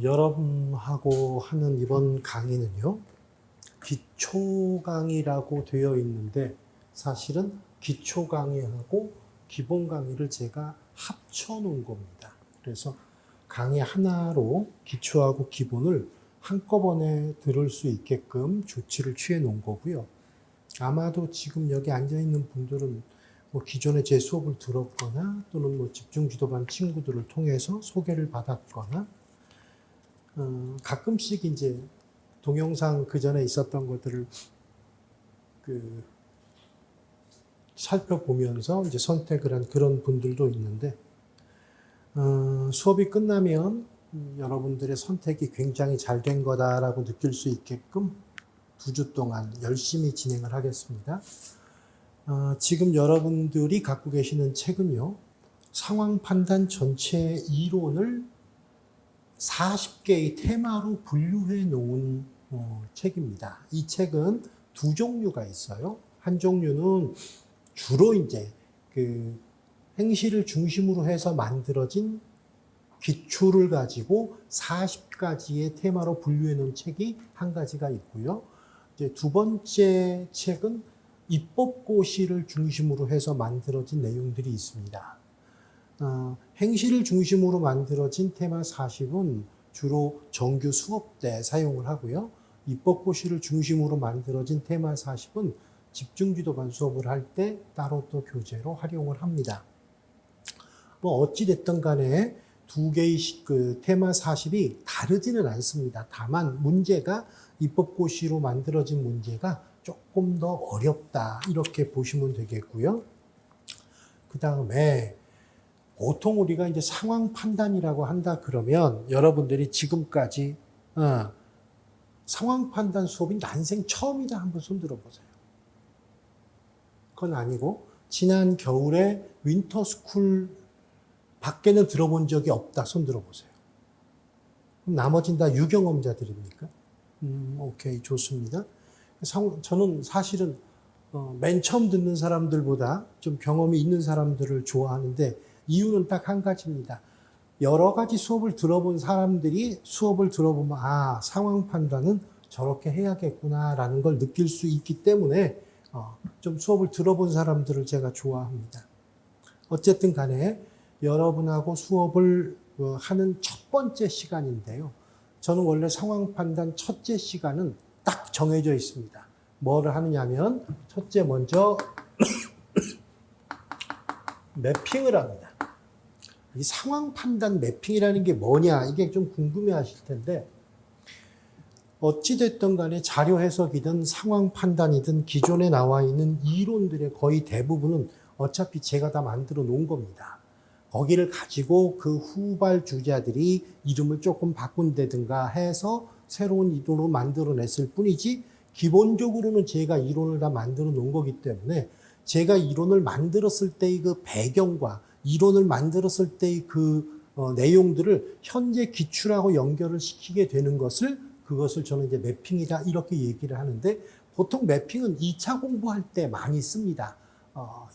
여러분하고 하는 이번 강의는요, 기초 강의라고 되어 있는데 사실은 기초 강의하고 기본 강의를 제가 합쳐 놓은 겁니다. 그래서 강의 하나로 기초하고 기본을 한꺼번에 들을 수 있게끔 조치를 취해 놓은 거고요. 아마도 지금 여기 앉아 있는 분들은 뭐 기존에 제 수업을 들었거나 또는 뭐 집중지도반 친구들을 통해서 소개를 받았거나 가끔씩 이제 동영상 그 전에 있었던 것들을 살펴보면서 이제 선택을 한 그런 분들도 있는데 수업이 끝나면 여러분들의 선택이 굉장히 잘 된 거다라고 느낄 수 있게끔 2주 동안 열심히 진행을 하겠습니다. 지금 여러분들이 갖고 계시는 책은요, 상황 판단 전체 이론을 40개의 테마로 분류해 놓은 책입니다. 이 책은 두 종류가 있어요. 한 종류는 주로 이제 행실을 중심으로 해서 만들어진 기초를 가지고 40가지의 테마로 분류해 놓은 책이 한 가지가 있고요. 이제 두 번째 책은 입법고시를 중심으로 해서 만들어진 내용들이 있습니다. 행실을 중심으로 만들어진 테마 40은 주로 정규 수업 때 사용을 하고요. 입법고시를 중심으로 만들어진 테마 40은 집중지도반 수업을 할 때 따로 또 교재로 활용을 합니다. 뭐 어찌됐든 간에 두 개의 테마 40이 다르지는 않습니다. 다만 문제가 입법고시로 만들어진 문제가 조금 더 어렵다 이렇게 보시면 되겠고요. 그 다음에 보통 우리가 이제 상황 판단이라고 한다 그러면 여러분들이 지금까지 상황 판단 수업이 난생 처음이다 한번 손 들어보세요. 그건 아니고 지난 겨울에 윈터스쿨 밖에는 들어본 적이 없다 손 들어보세요. 그럼 나머지는 다 유경험자들입니까? 오케이, 좋습니다. 저는 사실은 맨 처음 듣는 사람들보다 좀 경험이 있는 사람들을 좋아하는데 이유는 딱 한 가지입니다. 여러 가지 수업을 들어본 사람들이 수업을 들어보면 상황 판단은 저렇게 해야겠구나라는 걸 느낄 수 있기 때문에 좀 수업을 들어본 사람들을 제가 좋아합니다. 어쨌든 간에 여러분하고 수업을 하는 첫 번째 시간인데요. 저는 원래 상황 판단 첫째 시간은 딱 정해져 있습니다. 뭐를 하느냐면 첫째 먼저 매핑을 합니다. 이 상황 판단 매핑이라는 게 뭐냐 이게 좀 궁금해 하실 텐데 어찌됐든 간에 자료 해석이든 상황 판단이든 기존에 나와 있는 이론들의 거의 대부분은 어차피 제가 다 만들어 놓은 겁니다. 거기를 가지고 그 후발 주자들이 이름을 조금 바꾼다든가 해서 새로운 이론으로 만들어냈을 뿐이지 기본적으로는 제가 이론을 다 만들어 놓은 거기 때문에 제가 이론을 만들었을 때의 그 배경과 이론을 만들었을 때의 그 내용들을 현재 기출하고 연결을 시키게 되는 그것을 저는 이제 매핑이다 이렇게 얘기를 하는데 보통 매핑은 2차 공부할 때 많이 씁니다.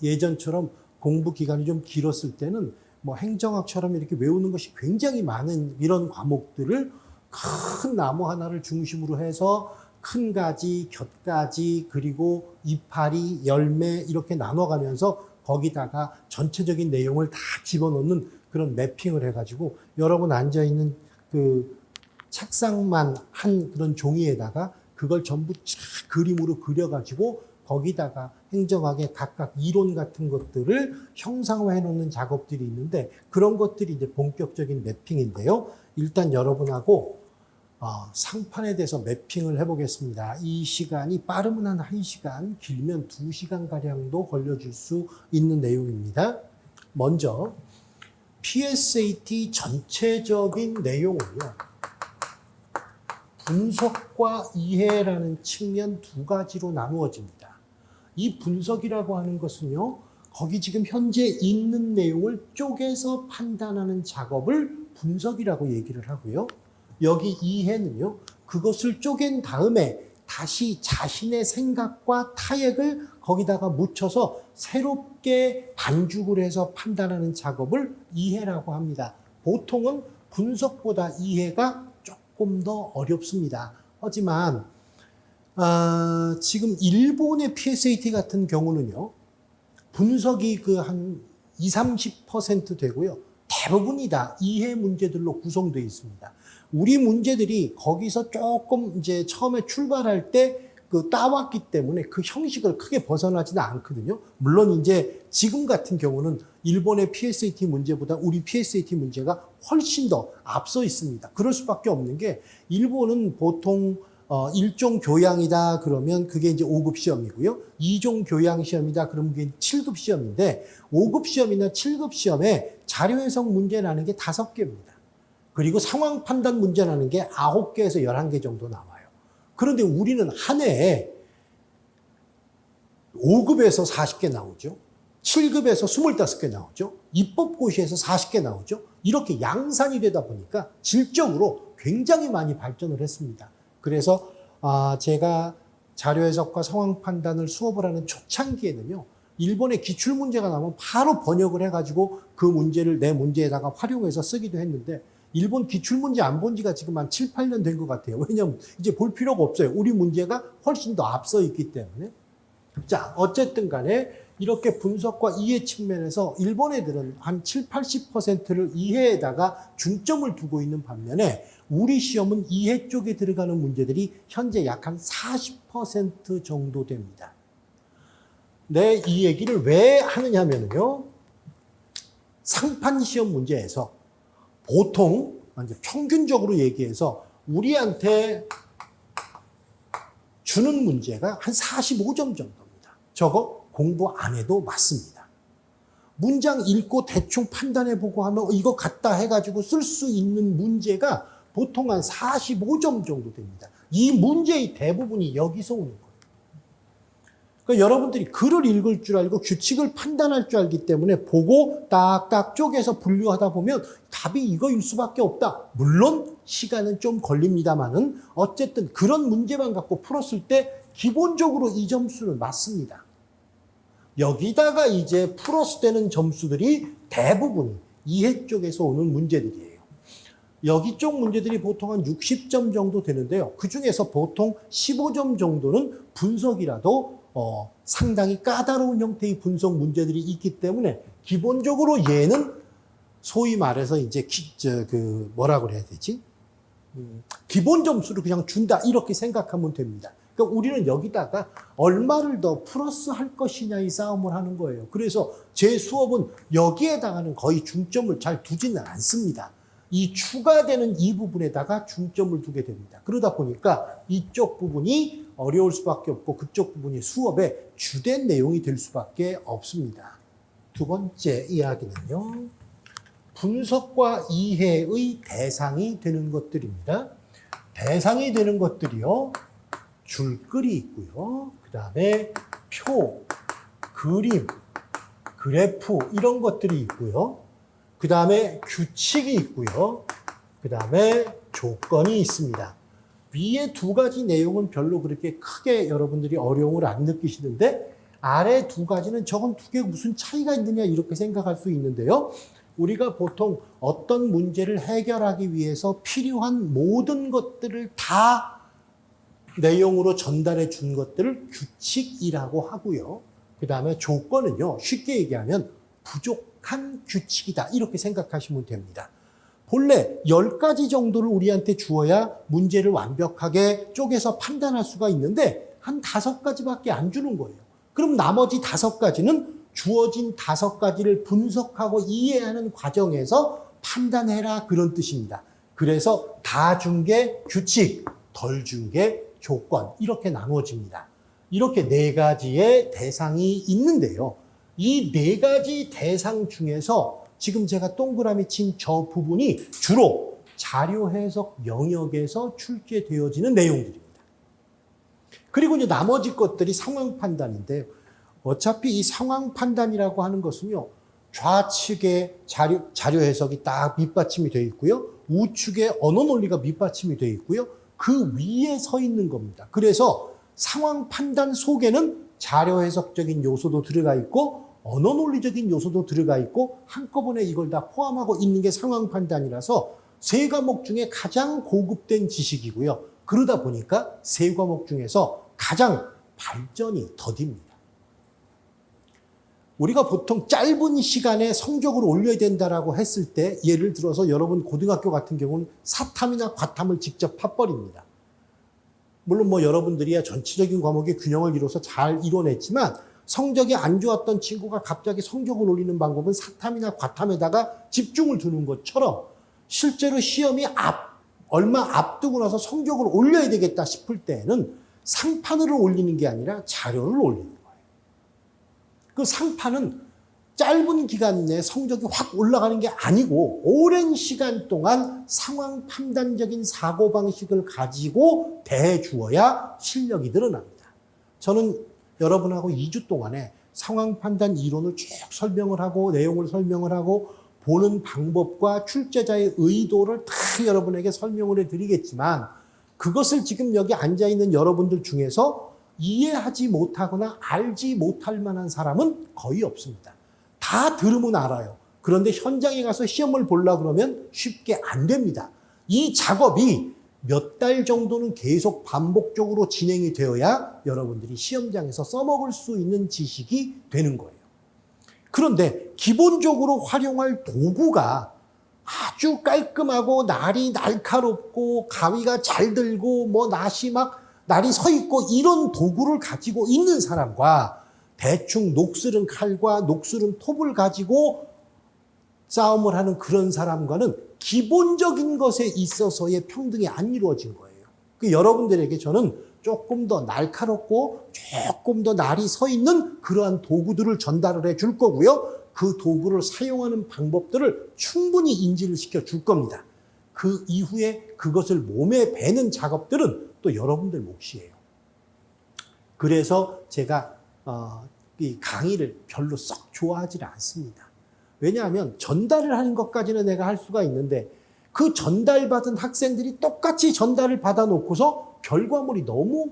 예전처럼 공부 기간이 좀 길었을 때는 뭐 행정학처럼 이렇게 외우는 것이 굉장히 많은 이런 과목들을 큰 나무 하나를 중심으로 해서 큰 가지, 곁가지, 그리고 이파리, 열매 이렇게 나눠가면서 거기다가 전체적인 내용을 다 집어넣는 그런 매핑을 해가지고 여러분 앉아있는 그 책상만 한 그런 종이에다가 그걸 전부 그림으로 그려가지고 거기다가 행정학의 각각 이론 같은 것들을 형상화해 놓는 작업들이 있는데 그런 것들이 이제 본격적인 매핑인데요. 일단 여러분하고 상판에 대해서 매핑을 해보겠습니다. 이 시간이 빠르면 한 1시간, 길면 2시간가량도 걸려줄 수 있는 내용입니다. 먼저 PSAT 전체적인 내용은요. 분석과 이해라는 측면 두 가지로 나누어집니다. 이 분석이라고 하는 것은요. 거기 지금 현재 있는 내용을 쪼개서 판단하는 작업을 분석이라고 얘기를 하고요. 여기 이해는요. 그것을 쪼갠 다음에 다시 자신의 생각과 타액을 거기다가 묻혀서 새롭게 반죽을 해서 판단하는 작업을 이해라고 합니다. 보통은 분석보다 이해가 조금 더 어렵습니다. 하지만 지금 일본의 PSAT 같은 경우는요. 분석이 그 한 20, 30% 되고요. 대부분이 다 이해 문제들로 구성되어 있습니다. 우리 문제들이 거기서 조금 이제 처음에 출발할 때 그 따왔기 때문에 그 형식을 크게 벗어나지는 않거든요. 물론 이제 지금 같은 경우는 일본의 PSAT 문제보다 우리 PSAT 문제가 훨씬 더 앞서 있습니다. 그럴 수밖에 없는 게 일본은 보통 일종 교양이다 그러면 그게 이제 5급 시험이고요. 2종 교양 시험이다 그러면 그게 7급 시험인데 5급 시험이나 7급 시험에 자료 해석 문제라는 게 5개입니다. 그리고 상황 판단 문제라는 게 9개에서 11개 정도 나와요. 그런데 우리는 한 해에 5급에서 40개 나오죠. 7급에서 25개 나오죠. 입법고시에서 40개 나오죠. 이렇게 양산이 되다 보니까 질적으로 굉장히 많이 발전을 했습니다. 그래서 제가 자료 해석과 상황 판단을 수업을 하는 초창기에는요. 일본의 기출문제가 나오면 바로 번역을 해가지고 그 문제를 내 문제에다가 활용해서 쓰기도 했는데 일본 기출문제 안 본 지가 지금 한 7, 8년 된 것 같아요. 왜냐하면 이제 볼 필요가 없어요. 우리 문제가 훨씬 더 앞서 있기 때문에. 자, 어쨌든 간에 이렇게 분석과 이해 측면에서 일본 애들은 한 7, 80%를 이해에다가 중점을 두고 있는 반면에 우리 시험은 이해 쪽에 들어가는 문제들이 현재 약 한 40% 정도 됩니다. 네, 이 얘기를 왜 하느냐면요. 상판 시험 문제에서 보통 이제 평균적으로 얘기해서 우리한테 주는 문제가 한 45점 정도입니다. 저거 공부 안 해도 맞습니다. 문장 읽고 대충 판단해보고 하면 이거 같다 해가지고 쓸 수 있는 문제가 보통 한 45점 정도 됩니다. 이 문제의 대부분이 여기서 오는 거예요. 그러니까 여러분들이 글을 읽을 줄 알고 규칙을 판단할 줄 알기 때문에 보고 딱딱 쪼개서 분류하다 보면 답이 이거일 수밖에 없다. 물론 시간은 좀 걸립니다만은 어쨌든 그런 문제만 갖고 풀었을 때 기본적으로 이 점수는 맞습니다. 여기다가 이제 플러스 되는 점수들이 대부분 이해 쪽에서 오는 문제들이에요. 여기 쪽 문제들이 보통 한 60점 정도 되는데요. 그 중에서 보통 15점 정도는 분석이라도 상당히 까다로운 형태의 분석 문제들이 있기 때문에 기본적으로 얘는 소위 말해서 이제 뭐라 그래야 되지? 기본 점수를 그냥 준다 이렇게 생각하면 됩니다. 그러니까 우리는 여기다가 얼마를 더 플러스 할 것이냐의 싸움을 하는 거예요. 그래서 제 수업은 여기에다가는 거의 중점을 잘 두지는 않습니다. 이 추가되는 이 부분에다가 중점을 두게 됩니다. 그러다 보니까 이쪽 부분이 어려울 수밖에 없고 그쪽 부분이 수업의 주된 내용이 될 수밖에 없습니다. 두 번째 이야기는요. 분석과 이해의 대상이 되는 것들입니다. 대상이 되는 것들이요. 줄글이 있고요. 그 다음에 표, 그림, 그래프 이런 것들이 있고요. 그 다음에 규칙이 있고요. 그 다음에 조건이 있습니다. 위에 두 가지 내용은 별로 그렇게 크게 여러분들이 어려움을 안 느끼시는데 아래 두 가지는 저건 두 개 무슨 차이가 있느냐 이렇게 생각할 수 있는데요. 우리가 보통 어떤 문제를 해결하기 위해서 필요한 모든 것들을 다 내용으로 전달해 준 것들을 규칙이라고 하고요. 그 다음에 조건은요. 쉽게 얘기하면 부족한 규칙이다. 이렇게 생각하시면 됩니다. 본래 10가지 정도를 우리한테 주어야 문제를 완벽하게 쪼개서 판단할 수가 있는데 한 5가지밖에 안 주는 거예요. 그럼 나머지 5가지는 주어진 5가지를 분석하고 이해하는 과정에서 판단해라 그런 뜻입니다. 그래서 다 준 게 규칙, 덜 준 게 조건 이렇게 나눠집니다. 이렇게 4가지의 대상이 있는데요. 이 4가지 대상 중에서 지금 제가 동그라미 친 저 부분이 주로 자료 해석 영역에서 출제되어지는 내용들입니다. 그리고 이제 나머지 것들이 상황 판단인데 어차피 이 상황 판단이라고 하는 것은요. 좌측에 자료 해석이 딱 밑받침이 되어 있고요. 우측에 언어 논리가 밑받침이 되어 있고요. 그 위에 서 있는 겁니다. 그래서 상황 판단 속에는 자료 해석적인 요소도 들어가 있고 언어 논리적인 요소도 들어가 있고 한꺼번에 이걸 다 포함하고 있는 게 상황 판단이라서 세 과목 중에 가장 고급된 지식이고요. 그러다 보니까 세 과목 중에서 가장 발전이 더딥니다. 우리가 보통 짧은 시간에 성적을 올려야 된다라고 했을 때 예를 들어서 여러분 고등학교 같은 경우는 사탐이나 과탐을 직접 팥버립니다. 물론 뭐 여러분들이야 전체적인 과목의 균형을 이뤄서 잘 이뤄냈지만 성적이 안 좋았던 친구가 갑자기 성적을 올리는 방법은 사탐이나 과탐에다가 집중을 두는 것처럼 실제로 시험이 얼마 앞두고 나서 성적을 올려야 되겠다 싶을 때에는 상판을 올리는 게 아니라 자료를 올리는 거예요. 그 상판은 짧은 기간 내에 성적이 확 올라가는 게 아니고 오랜 시간 동안 상황 판단적인 사고방식을 가지고 대해주어야 실력이 늘어납니다. 저는 여러분하고 2주 동안에 상황 판단 이론을 쭉 설명을 하고 내용을 설명을 하고 보는 방법과 출제자의 의도를 다 여러분에게 설명을 해드리겠지만 그것을 지금 여기 앉아있는 여러분들 중에서 이해하지 못하거나 알지 못할 만한 사람은 거의 없습니다. 다 들으면 알아요. 그런데 현장에 가서 시험을 보려고 그러면 쉽게 안 됩니다. 이 작업이 몇 달 정도는 계속 반복적으로 진행이 되어야 여러분들이 시험장에서 써먹을 수 있는 지식이 되는 거예요. 그런데 기본적으로 활용할 도구가 아주 깔끔하고 날이 날카롭고 가위가 잘 들고 뭐 날이 서 있고 이런 도구를 가지고 있는 사람과 대충 녹슬은 칼과 녹슬은 톱을 가지고 싸움을 하는 그런 사람과는 기본적인 것에 있어서의 평등이 안 이루어진 거예요. 여러분들에게 저는 조금 더 날카롭고 조금 더 날이 서 있는 그러한 도구들을 전달을 해 줄 거고요. 그 도구를 사용하는 방법들을 충분히 인지를 시켜 줄 겁니다. 그 이후에 그것을 몸에 배는 작업들은 또 여러분들 몫이에요. 그래서 제가 이 강의를 별로 썩 좋아하지 않습니다. 왜냐하면 전달을 하는 것까지는 내가 할 수가 있는데 그 전달받은 학생들이 똑같이 전달을 받아놓고서 결과물이 너무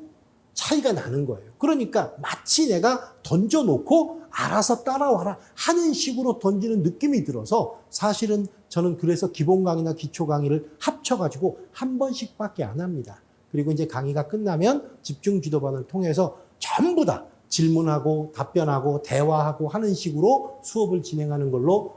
차이가 나는 거예요. 그러니까 마치 내가 던져놓고 알아서 따라와라 하는 식으로 던지는 느낌이 들어서 사실은 저는 그래서 기본 강의나 기초 강의를 합쳐가지고 한 번씩밖에 안 합니다. 그리고 이제 강의가 끝나면 집중 지도반을 통해서 전부 다 질문하고 답변하고 대화하고 하는 식으로 수업을 진행하는 걸로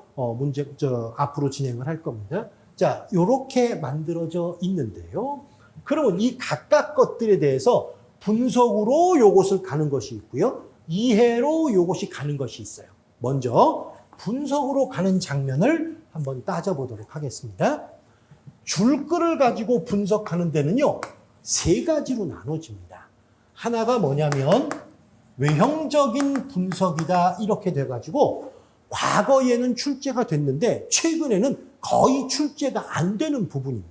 앞으로 진행을 할 겁니다. 자, 요렇게 만들어져 있는데요. 그러면 이 각각 것들에 대해서 분석으로 요것을 가는 것이 있고요. 이해로 요것이 가는 것이 있어요. 먼저 분석으로 가는 장면을 한번 따져보도록 하겠습니다. 줄글을 가지고 분석하는 데는요, 세 가지로 나눠집니다. 하나가 뭐냐면 외형적인 분석이다 이렇게 돼가지고 과거에는 출제가 됐는데 최근에는 거의 출제가 안 되는 부분입니다.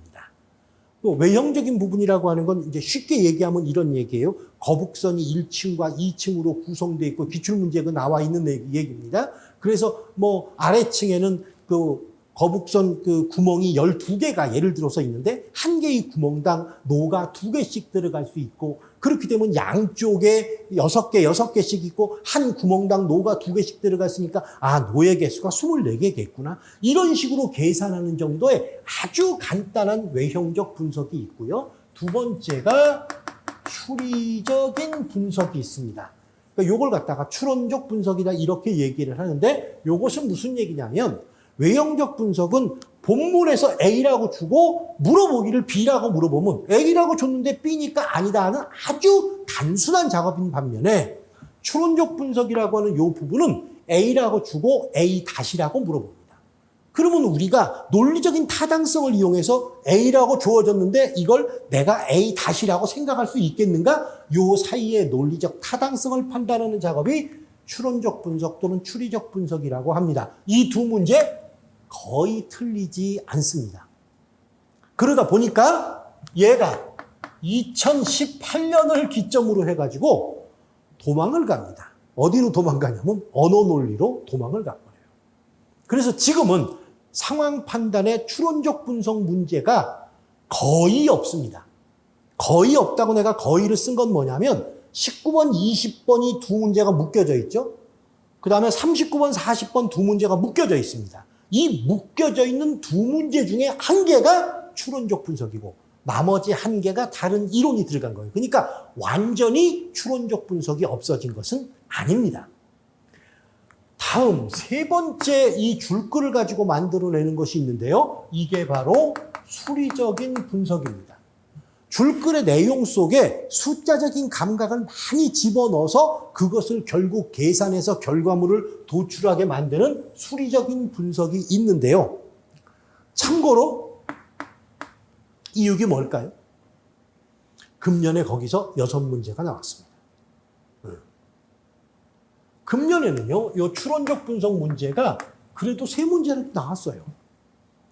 또 외형적인 부분이라고 하는 건 이제 쉽게 얘기하면 이런 얘기예요. 거북선이 1층과 2층으로 구성되어 있고 기출문제가 나와 있는 얘기입니다. 그래서 뭐 아래층에는 그 거북선 그 구멍이 12개가 예를 들어서 있는데 한 개의 구멍당 노가 2개씩 들어갈 수 있고 그렇게 되면 양쪽에 6개씩 있고 한 구멍당 노가 2개씩 들어갔으니까 노의 개수가 24개겠구나. 이런 식으로 계산하는 정도의 아주 간단한 외형적 분석이 있고요. 두 번째가 추리적인 분석이 있습니다. 그러니까 요걸 갖다가 추론적 분석이다 이렇게 얘기를 하는데 요것은 무슨 얘기냐면 외형적 분석은 본문에서 A라고 주고 물어보기를 B라고 물어보면 A라고 줬는데 B니까 아니다 하는 아주 단순한 작업인 반면에 추론적 분석이라고 하는 이 부분은 A라고 주고 A-라고 물어봅니다. 그러면 우리가 논리적인 타당성을 이용해서 A라고 주어졌는데 이걸 내가 A-라고 생각할 수 있겠는가? 이 사이의 논리적 타당성을 판단하는 작업이 추론적 분석 또는 추리적 분석이라고 합니다. 이 두 문제 거의 틀리지 않습니다. 그러다 보니까 얘가 2018년을 기점으로 해가지고 도망을 갑니다. 어디로 도망가냐면 언어 논리로 도망을 가버려요. 그래서 지금은 상황 판단의 추론적 분석 문제가 거의 없습니다. 거의 없다고 내가 거의를 쓴 건 뭐냐면 19번, 20번이 두 문제가 묶여져 있죠. 그 다음에 39번, 40번 두 문제가 묶여져 있습니다. 이 묶여져 있는 두 문제 중에 한 개가 추론적 분석이고 나머지 한 개가 다른 이론이 들어간 거예요. 그러니까 완전히 추론적 분석이 없어진 것은 아닙니다. 다음 세 번째 이 줄글을 가지고 만들어내는 것이 있는데요. 이게 바로 수리적인 분석입니다. 줄글의 내용 속에 숫자적인 감각을 많이 집어넣어서 그것을 결국 계산해서 결과물을 도출하게 만드는 수리적인 분석이 있는데요. 참고로 이유가 뭘까요? 금년에 거기서 6문제가 나왔습니다. 금년에는요, 이 추론적 분석 문제가 그래도 3문제는 나왔어요.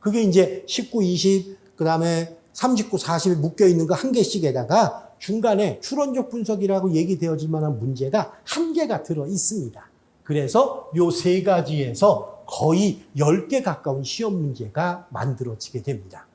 그게 이제 19, 20, 그 다음에 39, 40이 묶여 있는 거 한 개씩에다가 중간에 추론적 분석이라고 얘기되어질 만한 문제가 한 개가 들어 있습니다. 그래서 요 세 가지에서 거의 10개 가까운 시험 문제가 만들어지게 됩니다.